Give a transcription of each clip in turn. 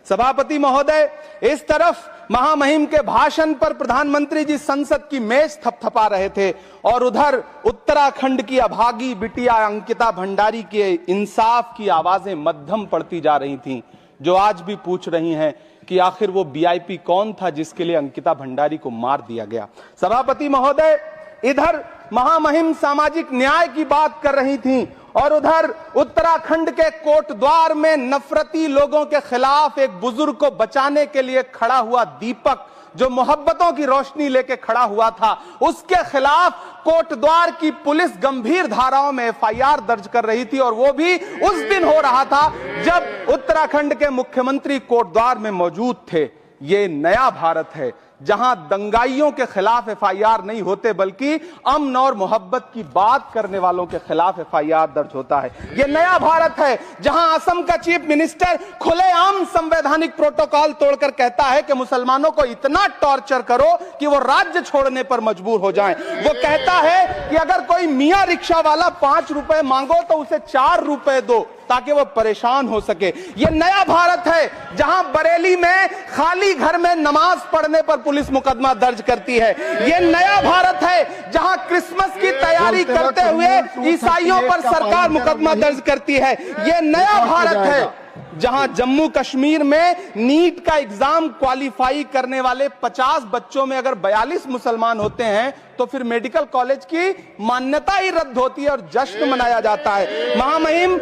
सभापति महोदय, इस तरफ महामहिम के भाषण पर प्रधानमंत्री जी संसद की मेज थपथपा रहे थे और उधर उत्तराखंड की अभागी बिटिया अंकिता भंडारी के इंसाफ की आवाजें मध्यम पड़ती जा रही थीं, जो आज भी पूछ रही हैं कि आखिर वो वीआईपी कौन था जिसके लिए अंकिता भंडारी को मार दिया गया। सभापति महोदय, इधर महामहिम सामाजिक न्याय की बात कर रही थीं और उधर उत्तराखंड के कोटद्वार में नफरती लोगों के खिलाफ एक बुजुर्ग को बचाने के लिए खड़ा हुआ दीपक, जो मोहब्बतों की रोशनी लेके खड़ा हुआ था, उसके खिलाफ कोटद्वार की पुलिस गंभीर धाराओं में एफआईआर दर्ज कर रही थी और वो भी उस दिन हो रहा था जब उत्तराखंड के मुख्यमंत्री कोटद्वार में मौजूद थे। ये नया भारत है जहां दंगाइयों के खिलाफ एफआईआर नहीं होते बल्कि अमन और मोहब्बत की बात करने वालों के खिलाफ एफआईआर दर्ज होता है। यह नया भारत है जहां असम का चीफ मिनिस्टर खुलेआम संवैधानिक प्रोटोकॉल तोड़कर कहता है कि मुसलमानों को इतना टॉर्चर करो कि वो राज्य छोड़ने पर मजबूर हो जाएं। वो कहता है कि अगर कोई मियां रिक्शा वाला 5 रुपए मांगो तो उसे 4 रुपए दो ताकि वो परेशान हो सके। यह नया भारत है जहां बरेली में खाली घर में नमाज पढ़ने पर पुलिस मुकदमा दर्ज करती है। यह नया भारत है जहां क्रिसमस की तैयारी करते हुए ईसाइयों पर सरकार मुकदमा दर्ज करती है। यह नया भारत है जहां जम्मू कश्मीर में नीट का एग्जाम क्वालिफाई करने वाले 50 बच्चों में अगर 42 मुसलमान होते हैं तो फिर मेडिकल कॉलेज की मान्यता ही रद्द होती है और जश्न मनाया जाता है। महामहिम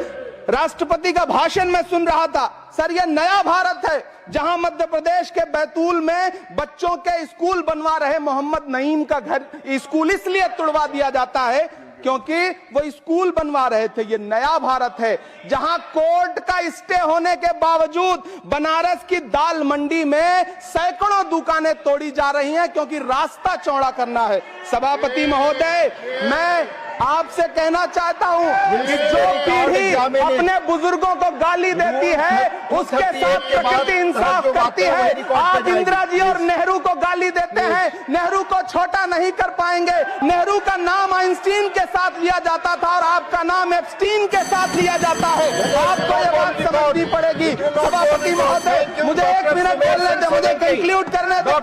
राष्ट्रपति का भाषण में सुन रहा था। सर, यह नया भारत है जहां मध्य प्रदेश के बैतूल में बच्चों के स्कूल बनवा रहे मोहम्मद नईम का घर स्कूल इसलिए तुड़वा दिया जाता है क्योंकि वो स्कूल बनवा रहे थे। ये नया भारत है जहां कोर्ट का स्टे होने के बावजूद बनारस की दाल मंडी में सैकड़ों दुकानें तोड़ी जा रही हैं क्योंकि रास्ता चौड़ा करना है। सभापति महोदय, मैं आपसे कहना चाहता हूं कि जो पीढ़ी अपने बुजुर्गों को गाली देती है उसके साथ प्रकृति इंसाफ करती है। आज इंदिरा जी और नेहरू को गाली देते हैं, नेहरू को छोटा नहीं कर पाएंगे। नेहरू का नाम आइंस्टीन के साथ लिया जाता था और आपका नाम एप्स्टीन के साथ लिया जाता है। आपको ये बात समझनी पड़ेगी। सभापति महोदय, मुझे 1 मिनट बोलने दे, मुझे कंक्लूड करने दो।